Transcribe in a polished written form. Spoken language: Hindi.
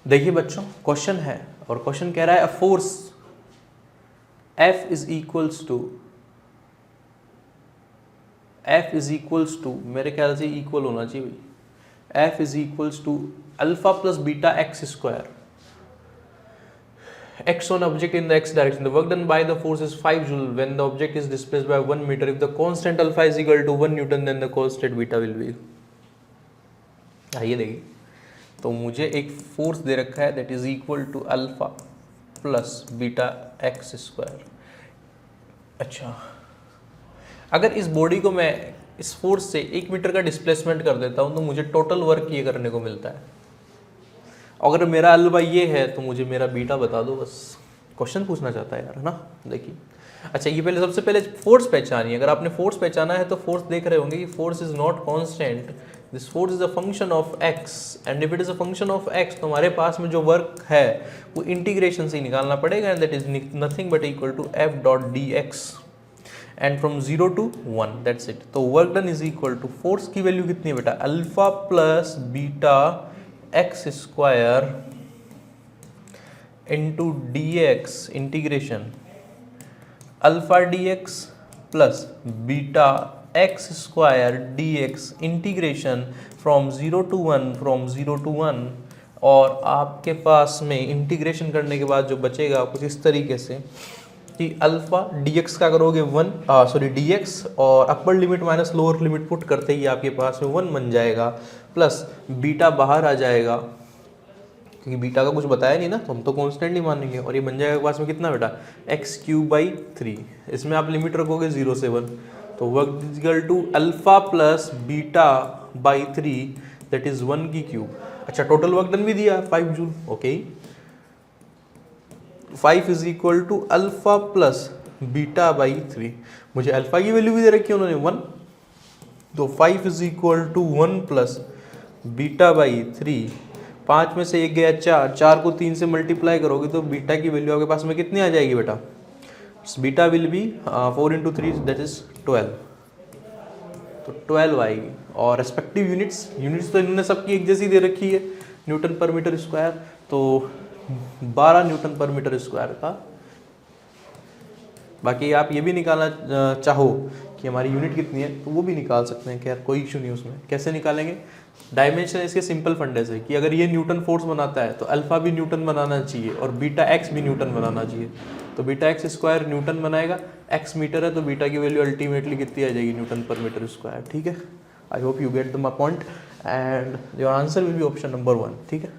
देखिए बच्चों, क्वेश्चन है और क्वेश्चन कह रहा है a force F is equals to मेरे ख्याल से इक्वल होना चाहिए भाई, F is equals to alpha plus beta x square x on object in the x direction. The work done by the force is 5 joule when the object is displaced by 1 meter. If the constant alpha is equal to 1 newton, then the constant beta will be. आइए देखिए, तो मुझे एक फोर्स दे रखा है that is equal to alpha plus beta x square. अच्छा, अगर इस बॉडी को मैं इस फोर्स से 1 मीटर का डिस्प्लेसमेंट कर देता हूँ तो मुझे टोटल वर्क ये करने को मिलता है। अगर मेरा अल्फा ये है तो मुझे मेरा बीटा बता दो, बस क्वेश्चन पूछना चाहता है यार, है ना। देखिए, अच्छा ये पहले सबसे पहले फोर्स पहचानिए। अगर आपने फोर्स पहचाना है तो फोर्स देख रहे होंगे कि force is not constant, this force is a function of x and if it is a function of x तो हमारे पास में जो वर्क है वो इंटीग्रेशन से ही निकालना पड़ेगा and that is nothing but equal to F dot D X and from 0 to 1 that's it. तो work done is equal to force की वैल्यू कितनी है बेटा, alpha plus beta x square into D X integration alpha D X plus beta x square D X integration from 0 to 1 और आपके पास में इंटीग्रेशन करने के बाद जो बचेगा कुछ इस तरीके से कि अल्फा dx का करोगे dx और upper limit minus lower limit put करते ही आपके पास में 1 बन जाएगा प्लस बीटा बाहर आ जाएगा क्योंकि बीटा का कुछ बताया नहीं ना, तो हम तो कांस्टेंट नहीं मानेंगे और ये बन जाएगा पास में कितना बेटा x³/3। इसमें आप लिमिट रखोगे 0 से 1 तो work is equal to alpha plus beta by 3 that is 1 की क्यूब। अच्छा, टोटल वर्क डन भी दिया 5 joule. Okay, 5 is equal to alpha plus beta by 3। मुझे अल्फा की वैल्यू भी दे रखी है उन्होंने 1, तो 5 is equal to 1 plus beta by 3। 5 में से 1 गया 4, 4 को 3 से मल्टीप्लाई करोगे तो बीटा की वैल्यू आपके पास में कितनी आ जाएगी बेटा, beta will be 4 into 3 that is 12, तो 12 आएगी। और रेस्पेक्टिव यूनिट्स तो इन्होंने सबकी एक जैसी दे रखी है, न्यूटन पर मीटर स्क्वायर, तो 12 न्यूटन पर मीटर स्क्वायर का। बाकी आप ये भी निकालना चाहो कि हमारी यूनिट कितनी है तो वो भी निकाल सकते हैं, खैर कोई इशू नहीं उसमें। कैसे निकालेंगे, डायमेंशन इसके सिंपल फंडे से कि अगर ये न्यूटन फोर्स बनाता है तो अल्फा भी न्यूटन बनाना चाहिए और बीटा एक्स भी न्यूटन बनाना चाहिए। तो बीटा एक्स स्क्वायर न्यूटन बनाएगा, एक्स मीटर है तो बीटा की वैल्यू अल्टीमेटली कितनी आ जाएगी, न्यूटन पर मीटर स्क्वायर। ठीक है, I hope you get the my point and your answer will be option number 1। ठीक है।